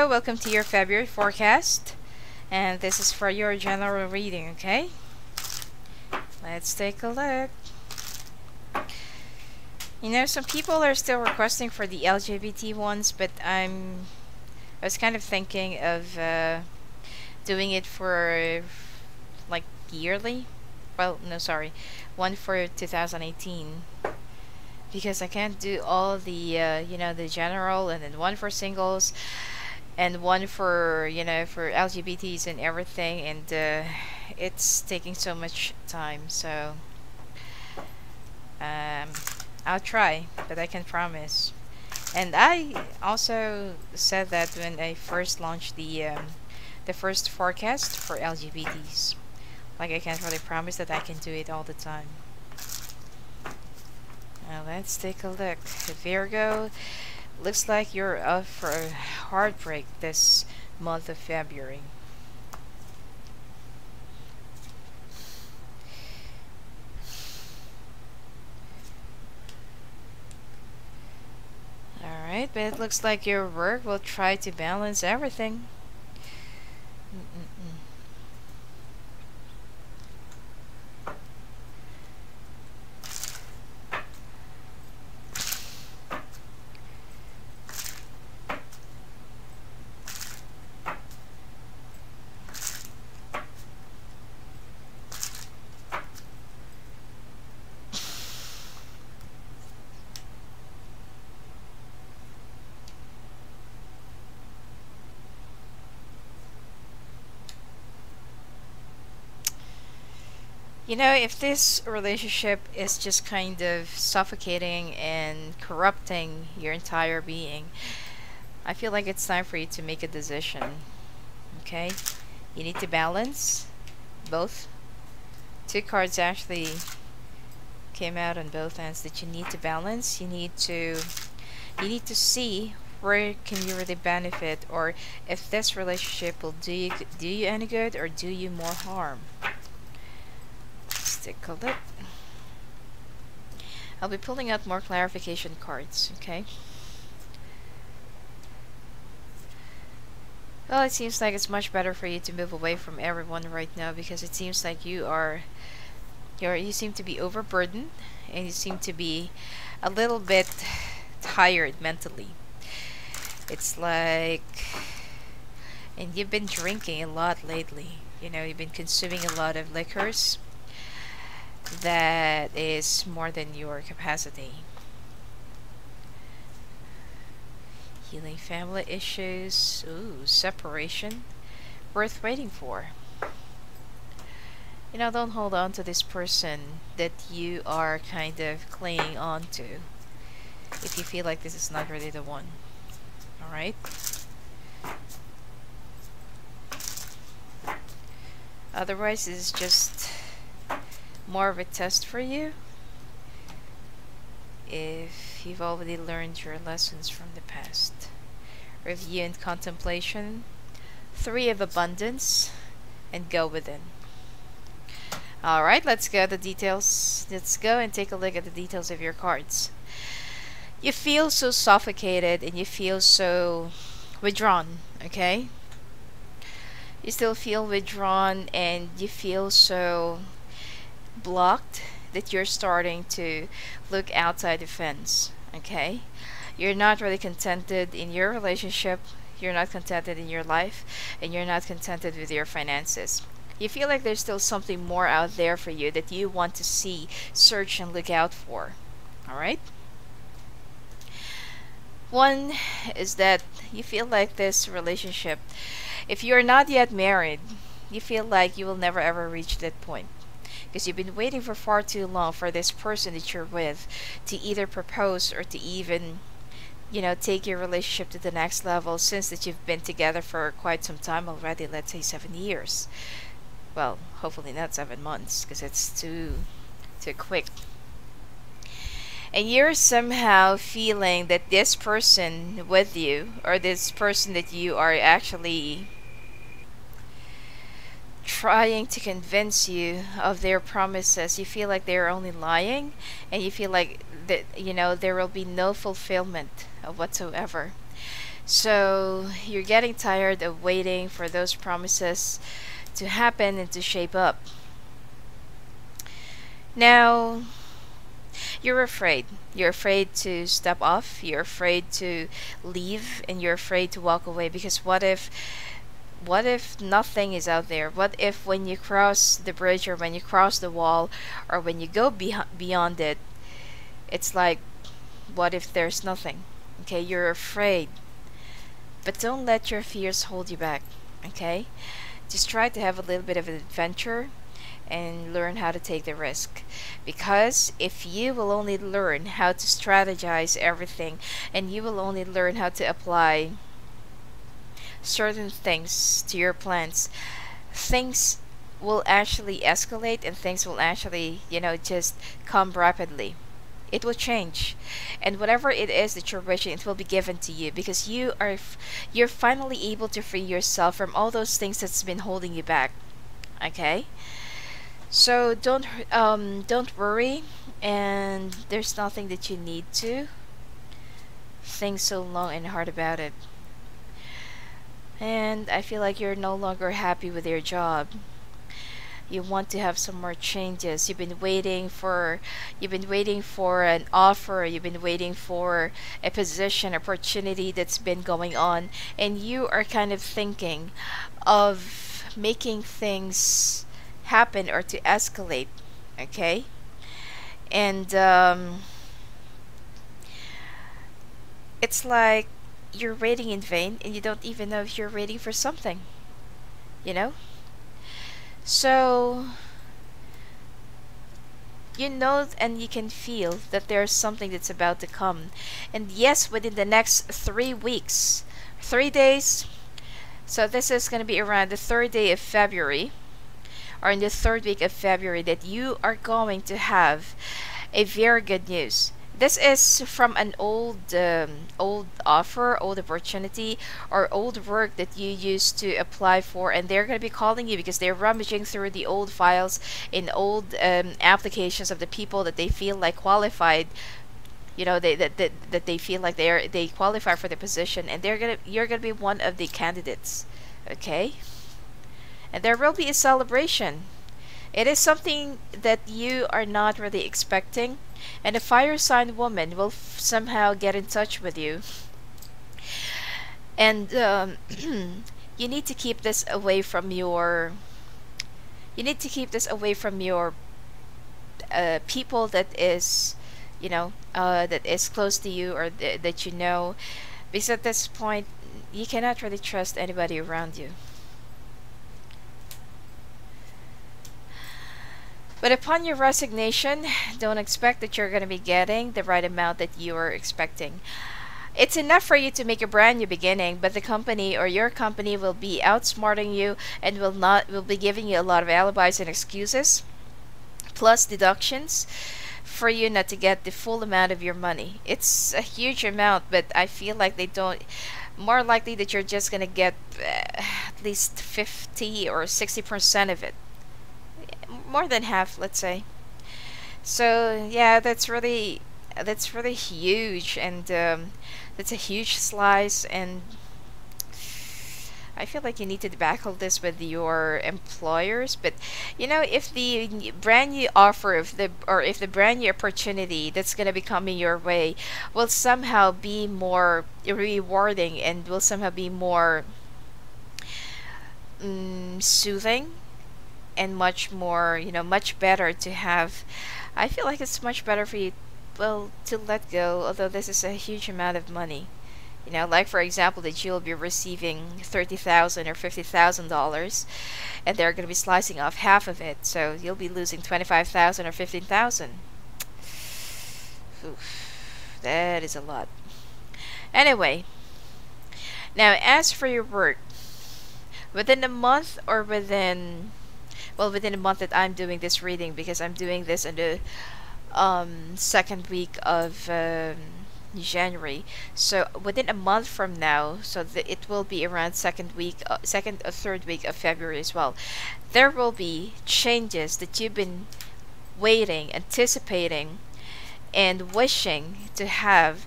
Virgo, welcome to your February forecast. And this is for your general reading, okay? Let's take a look. You know, some people are still requesting for the LGBT ones, but I was kind of thinking of doing it for like yearly. Well, no, sorry, one for 2018. Because I can't do all the you know, the general, and then one for singles, and one for, you know, for LGBTs and everything, and it's taking so much time. So I'll try, but I can promise. And I also said that when I first launched the first forecast for LGBTs, like, I can't really promise that I can do it all the time. Now let's take a look. Virgo, looks like you're up for a heartbreak this month of February. Alright, but it looks like your work will try to balance everything. You know, if this relationship is just kind of suffocating and corrupting your entire being, I feel like it's time for you to make a decision. Okay? You need to balance both. Two cards actually came out on both ends that you need to balance. You need to see where can you really benefit, or if this relationship will do you any good or do you more harm. Take a look. I'll be pulling out more clarification cards, okay? Well, it seems like it's much better for you to move away from everyone right now, because it seems like you seem to be overburdened, and you seem to be a little bit tired mentally. It's like, and you've been drinking a lot lately. You know, you've been consuming a lot of liquors that is more than your capacity. Healing family issues. Ooh, separation. Worth waiting for. You know, don't hold on to this person that you are kind of clinging on to if you feel like this is not really the one. Alright? Otherwise, it's just more of a test for you if you've already learned your lessons from the past. Review and contemplation. 3 of abundance, and go within. Alright, let's go to the details. Let's go and take a look at the details of your cards. You feel so suffocated and you feel so withdrawn, okay? You still feel withdrawn and you feel so blocked that you're starting to look outside the fence, okay? You're not really contented in your relationship, you're not contented in your life, and you're not contented with your finances. You feel like there's still something more out there for you that you want to see, search, and look out for. Alright? One is that you feel like this relationship, if you're not yet married, you feel like you will never ever reach that point. Because you've been waiting for far too long for this person that you're with to either propose or to even, you know, take your relationship to the next level, since that you've been together for quite some time already, let's say 7 years. Well, hopefully not 7 months, because it's too quick. And you're somehow feeling that this person with you, or this person that you are actually trying to convince you of their promises, you feel like they're only lying, and you feel like that, you know, there will be no fulfillment of whatsoever. So you're getting tired of waiting for those promises to happen and to shape up. Now, you're afraid. You're afraid to step off, you're afraid to leave, and you're afraid to walk away, because what if nothing is out there? What if when you cross the bridge, or when you cross the wall, or when you go beyond it, it's like, what if there's nothing? Okay, you're afraid. But don't let your fears hold you back, okay? Just try to have a little bit of an adventure and learn how to take the risk. Because if you will only learn how to strategize everything, and you will only learn how to apply certain things to your plans, things will actually escalate, and things will actually, just come rapidly. It will change, and whatever it is that you're wishing, it will be given to you, because you're finally able to free yourself from all those things that's been holding you back. Okay, so don't worry, and there's nothing that you need to think so long and hard about it. And I feel like you're no longer happy with your job. You want to have some more changes. You've been waiting for an offer, you've been waiting for a position opportunity that's been going on, and you are kind of thinking of making things happen or to escalate. Okay, and it's like you're waiting in vain, and you don't even know if you're waiting for something, you know so and you can feel that there's something that's about to come. And yes, within the next 3 weeks, 3 days, so this is going to be around the third day of February, or in the third week of February, that you are going to have a very good news. This is from an old offer, old opportunity, or old work that you used to apply for, and they're going to be calling you because they're rummaging through the old files in old applications of the people that they feel like qualified. That they feel like they qualify for the position, and you're gonna be one of the candidates. Okay, and there will be a celebration. It is something that you are not really expecting, and a fire sign woman will somehow get in touch with you. And you need to keep this away from your. You need to keep this away from your people that is close to you, or that because at this point you cannot really trust anybody around you. But upon your resignation, don't expect that you're going to be getting the right amount that you are expecting. It's enough for you to make a brand new beginning, but the company or your company will be outsmarting you, and will be giving you a lot of alibis and excuses, plus deductions, for you not to get the full amount of your money. It's a huge amount, but I feel like they don't. More likely that you're just going to get at least 50 or 60% of it, more than half, let's say. So yeah, that's really huge, and that's a huge slice. And I feel like you need to tackle this with your employers. But if the brand new offer, if the brand new opportunity that's gonna be coming your way will somehow be more rewarding, and will somehow be more soothing, and much more, much better to have. I feel like it's much better for you, well, to let go, although this is a huge amount of money. Like for example, that you'll be receiving $30,000 or $50,000, and they're going to be slicing off half of it, so you'll be losing 25,000 or 15,000. That is a lot. Anyway, now as for your work, within a month, or within a month that I'm doing this reading, because I'm doing this in the second week of January. So within a month from now, so it will be around second or third week of February as well. There will be changes that you've been waiting, anticipating, and wishing to have.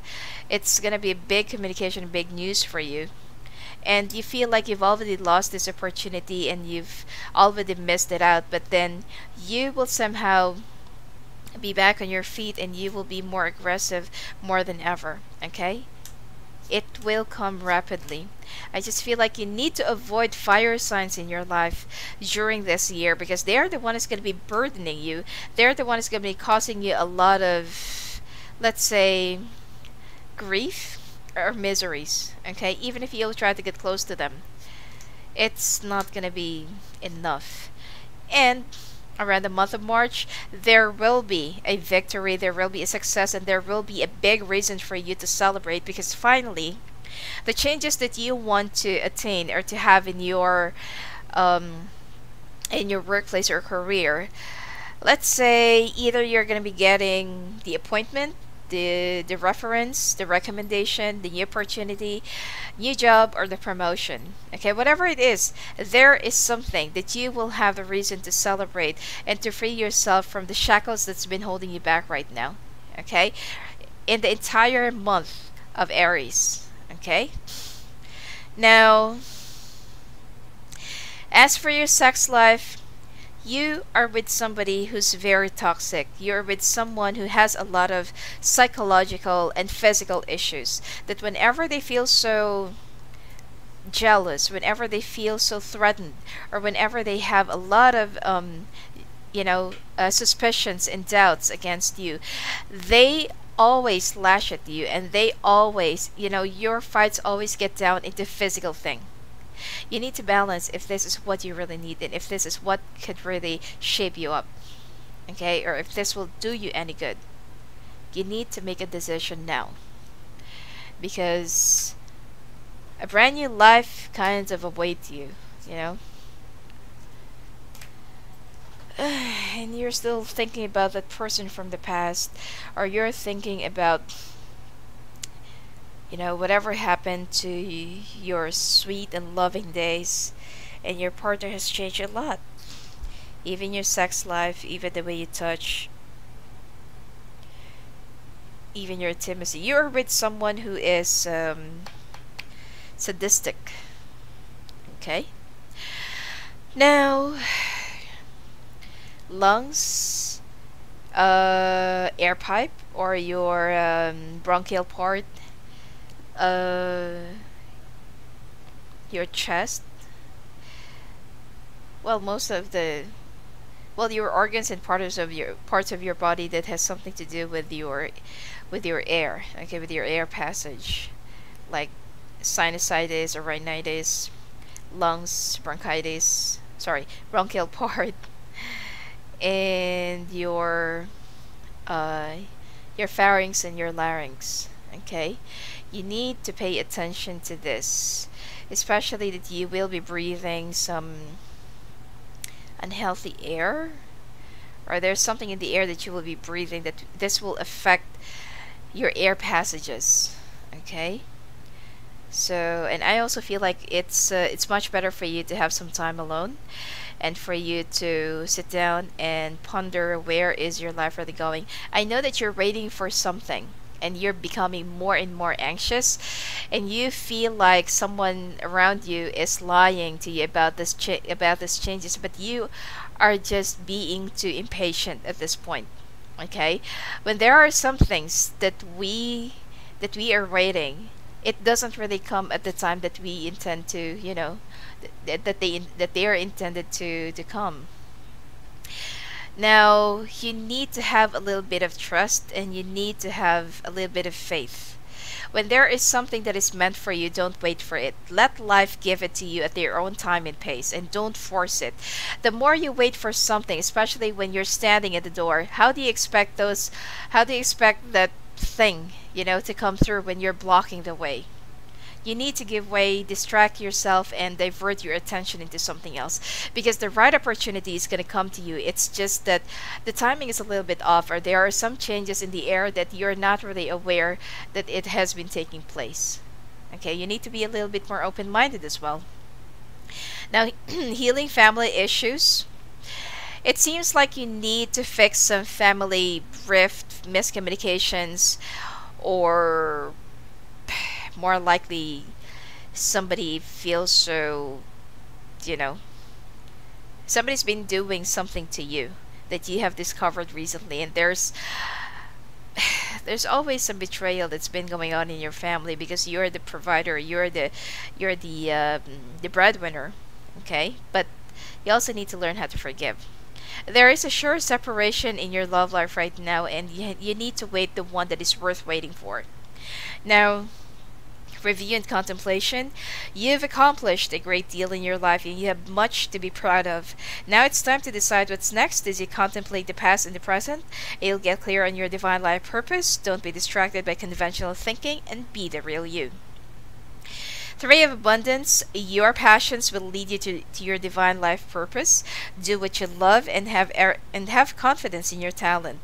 It's gonna be a big communication, big news for you. And you feel like you've already lost this opportunity and you've already missed it out, but then you will somehow be back on your feet and you will be more aggressive more than ever. Okay, it will come rapidly. I just feel like you need to avoid fire signs in your life during this year, because they're the one who's going to be burdening you. They're the one who's going to be causing you a lot of, let's say, grief or miseries. Okay, even if you'll try to get close to them, it's not going to be enough. And around the month of March, there will be a victory, there will be a success, and there will be a big reason for you to celebrate, because finally, the changes that you want to attain or to have um, in your workplace or career, let's say either you're going to be getting the appointment, the reference, the recommendation, the new opportunity, new job, or the promotion. Okay, whatever it is, there is something that you will have a reason to celebrate and to free yourself from the shackles that's been holding you back right now. Okay, in the entire month of Aries. Okay, now as for your sex life, you are with somebody who's very toxic. You're with someone who has a lot of psychological and physical issues. That whenever they feel so jealous, whenever they feel so threatened, or whenever they have a lot of suspicions and doubts against you, they always lash at you, and they always, your fights always get down into physical thing. You need to balance if this is what you really need and if this is what could really shape you up, okay, or if this will do you any good. You need to make a decision now, because a brand new life kind of awaits you, you know. And you're still thinking about that person from the past, or you're thinking about, whatever happened to your sweet and loving days, and your partner has changed a lot. Even your sex life, even the way you touch, even your intimacy. You're with someone who is sadistic. Okay? Now, lungs, air pipe, or your bronchial part, your chest, well, your organs and parts of your body that has something to do with your air, okay, with your air passage, like sinusitis or rhinitis, lungs, bronchitis, sorry, bronchial part, and your pharynx and your larynx. Okay, you need to pay attention to this, especially that you will be breathing some unhealthy air, or there's something in the air that you will be breathing that this will affect your air passages. Okay, so, and I also feel like it's much better for you to have some time alone, and for you to sit down and ponder where is your life really going. I know that you're waiting for something, and you're becoming more and more anxious, and you feel like someone around you is lying to you about this changes, but you are just being too impatient at this point. Okay, when there are some things that we are waiting, it doesn't really come at the time that we intend to, that they are intended to come. Now, you need to have a little bit of trust, and you need to have a little bit of faith. When there is something that is meant for you, don't wait for it. Let life give it to you at their own time and pace, and don't force it. The more you wait for something, especially when you're standing at the door, how do you expect that thing, to come through when you're blocking the way? You need to give way, distract yourself, and divert your attention into something else, because the right opportunity is going to come to you. It's just that the timing is a little bit off, or there are some changes in the air that you're not really aware that it has been taking place. Okay, you need to be a little bit more open-minded as well. Now, healing family issues. It seems like you need to fix some family rift, miscommunications, or more likely somebody feels so, you know, somebody's been doing something to you that you have discovered recently, and there's always some betrayal that's been going on in your family because you're the provider, you're the breadwinner, okay? But you also need to learn how to forgive. There is a sure separation in your love life right now, and you need to wait the one that is worth waiting for. Now, review and contemplation. You've accomplished a great deal in your life and you have much to be proud of. Now it's time to decide what's next as you contemplate the past and the present. You'll get clear on your divine life purpose. Don't be distracted by conventional thinking and be the real you. Three of abundance. Your passions will lead you to your divine life purpose. Do what you love and have confidence in your talent.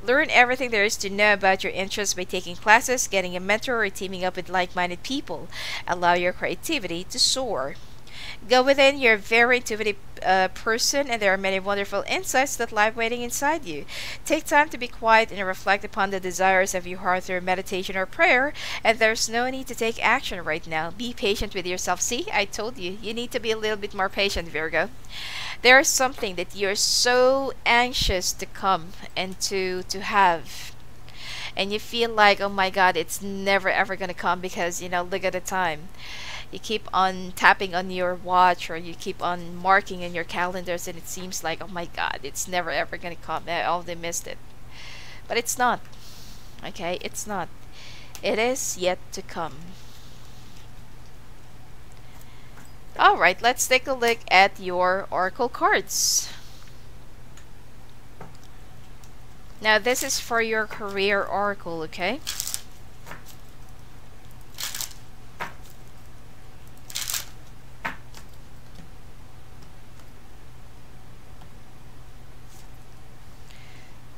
Learn everything there is to know about your interests by taking classes, getting a mentor, or teaming up with like-minded people. Allow your creativity to soar. Go within. You're a very intuitive person, and there are many wonderful insights that lie waiting inside you. Take time to be quiet and reflect upon the desires of your heart through meditation or prayer, and there's no need to take action right now. Be patient with yourself. See, I told you, you need to be a little bit more patient, Virgo. There's something that you're so anxious to come and to have, and you feel like, oh my god, it's never ever gonna come because, look at the time. You keep on tapping on your watch, or you keep on marking in your calendars, and it seems like, oh my god, it's never ever gonna come. I already missed it. But it's not. Okay, it's not. It is yet to come. Alright, let's take a look at your oracle cards. Now this is for your career oracle, okay?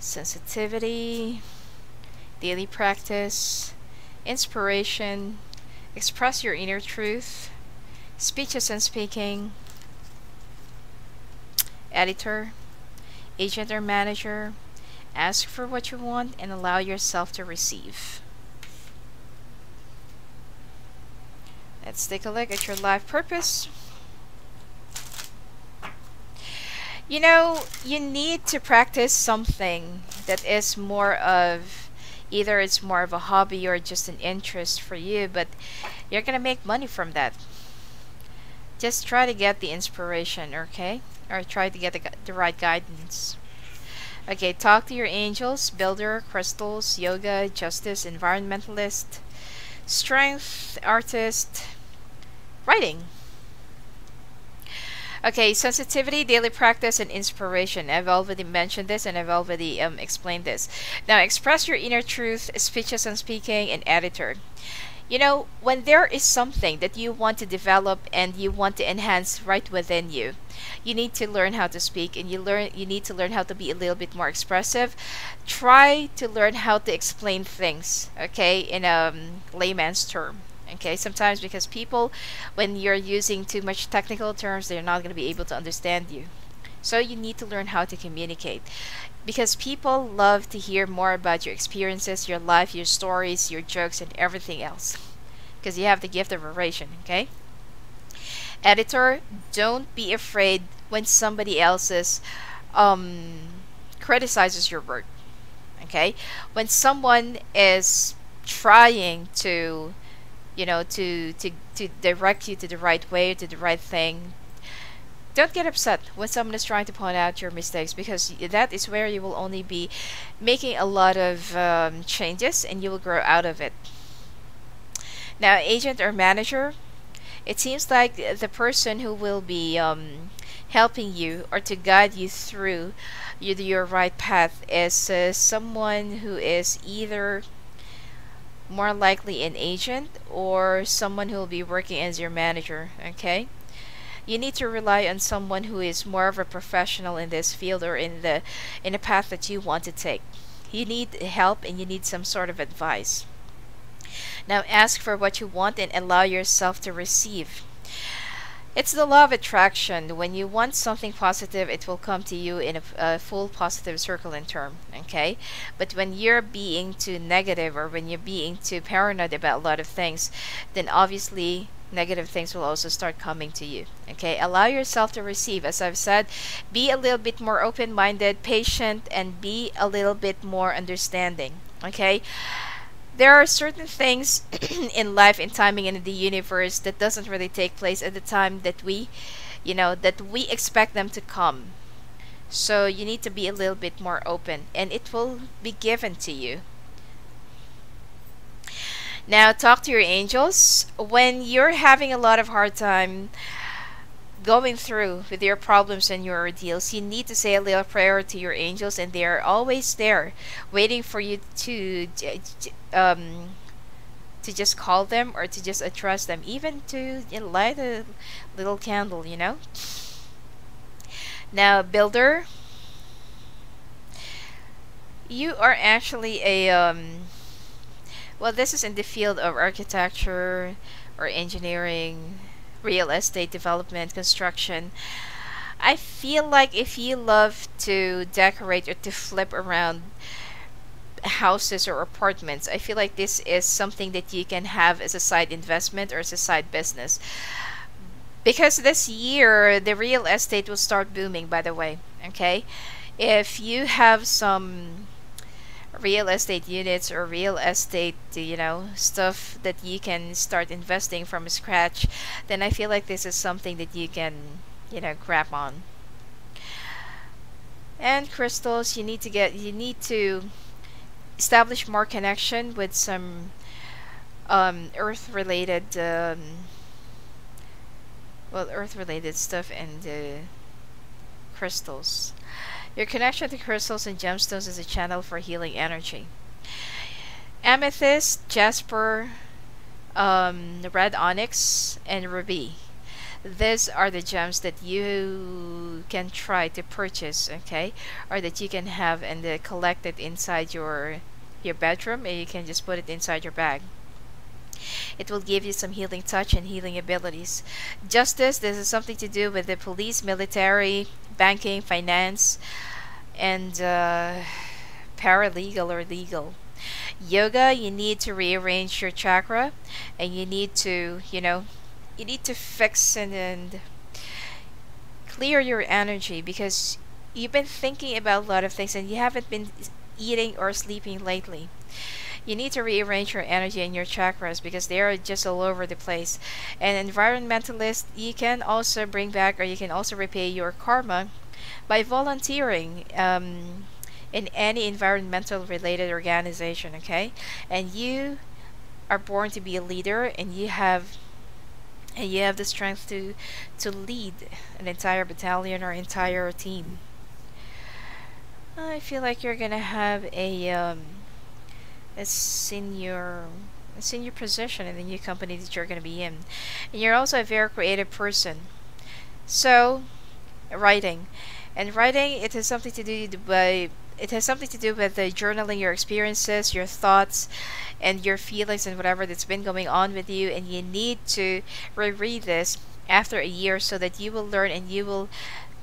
Sensitivity, daily practice, inspiration, express your inner truth, speeches and speaking, editor, agent or manager, ask for what you want and allow yourself to receive. Let's take a look at your life purpose. You need to practice something that is more of, either it's more of a hobby or just an interest for you, but you're gonna make money from that. Just try to get the inspiration, okay? Or try to get the right guidance. Okay, talk to your angels, builder, crystals, yoga, justice, environmentalist, strength, artist, writing. Okay, sensitivity, daily practice, and inspiration. I've already mentioned this and I've already explained this. Now, express your inner truth, speeches and speaking, and editor. When there is something that you want to develop and you want to enhance right within you, you need to learn how to speak, and you need to learn how to be a little bit more expressive. Try to learn how to explain things, okay, in a layman's term. Okay, sometimes because people, when you're using too much technical terms, they're not going to be able to understand you. So you need to learn how to communicate, because people love to hear more about your experiences, your life, your stories, your jokes, and everything else, because you have the gift of oration. Okay, editor, don't be afraid when somebody else's criticizes your work. Okay, when someone is trying to to direct you to the right way, to the right thing, don't get upset when someone is trying to point out your mistakes, because that is where you will only be making a lot of changes and you will grow out of it. Now, agent or manager, it seems like the person who will be helping you or to guide you through your right path is someone who is either more likely an agent or someone who will be working as your manager. Okay, you need to rely on someone who is more of a professional in this field or in the path that you want to take. You need help and you need some sort of advice. Now, ask for what you want and allow yourself to receive. It's the law of attraction. When you want something positive, it will come to you in a full positive circle in term. Okay, but when you're being too negative, or when you're being too paranoid about a lot of things, then obviously negative things will also start coming to you. Okay, allow yourself to receive. As I've said, be a little bit more open-minded, patient, and be a little bit more understanding. Okay, there are certain things in life, in timing, and in the universe that doesn't really take place at the time that we expect them to come. So you need to be a little bit more open, and it will be given to you. Now, talk to your angels. When you're having a lot of hard time going through with your problems and your ordeals, you need to say a little prayer to your angels, and they are always there, waiting for you to just call them, or to just address them, even to light a little candle. Now, builder, you are actually a well, this is in the field of architecture or engineering, real estate development, construction. I feel like if you love to decorate or to flip around houses or apartments, I feel like this is something that you can have as a side investment or as a side business. Because this year, the real estate will start booming, by the way. Okay? If you have some real estate units or real estate, stuff that you can start investing from scratch, then I feel like this is something that you can, grab on. And crystals, you need to establish more connection with some earth related earth related stuff, and crystals. Your connection to crystals and gemstones is a channel for healing energy. Amethyst, jasper, red onyx, and ruby. These are the gems that you can try to purchase, okay, or that you can have and collect it inside your bedroom, and you can just put it inside your bag. It will give you some healing touch and healing abilities. Justice, this is something to do with the police, military, banking, finance, and paralegal or legal. Yoga, you need to rearrange your chakra, and you need to, fix and clear your energy, because you've been thinking about a lot of things and you haven't been eating or sleeping lately. You need to rearrange your energy and your chakras, because they are just all over the place. And environmentalist, you can also bring back, or you can also repay your karma by volunteering in any environmental related organization. Okay, and you are born to be a leader, and you have the strength to lead an entire battalion or entire team. I feel like you're gonna have a senior position in the new company that you're gonna be in, and you're also a very creative person. So, writing, it has something to do with journaling your experiences, your thoughts, and your feelings, and whatever that's been going on with you. And you need to reread this after a year, so that you will learn and you will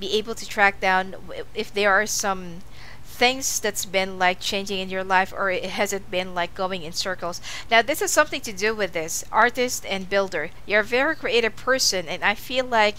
be able to track down if there are some things that's been like changing in your life, or has it been like going in circles. Now, this has something to do with this artist and builder. You're a very creative person, and I feel like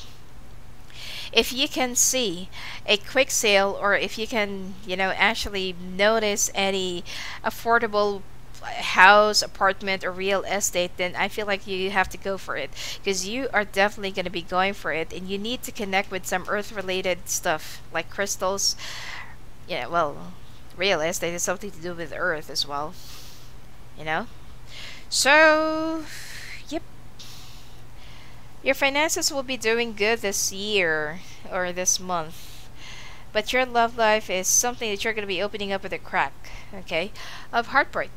if you can see a quick sale, or if you can actually notice any affordable house, apartment, or real estate, then I feel like you have to go for it, because you are definitely going to be going for it. And you need to connect with some earth related stuff like crystals. Real estate is something to do with earth as well, so yep, your finances will be doing good this year or this month, but your love life is something that you're going to be opening up with a crack, okay, of heartbreak.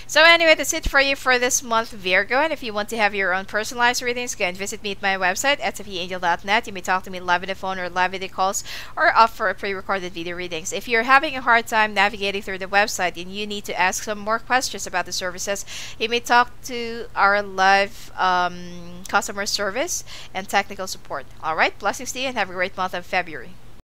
So anyway, that's it for you for this month, Virgo. And if you want to have your own personalized readings, go and visit me at my website at sophiaangel.net. You may talk to me live on the phone or live video calls or opt for pre-recorded video readings. If you're having a hard time navigating through the website and you need to ask some more questions about the services, you may talk to our live customer service and technical support. Alright, blessings to you and have a great month of February.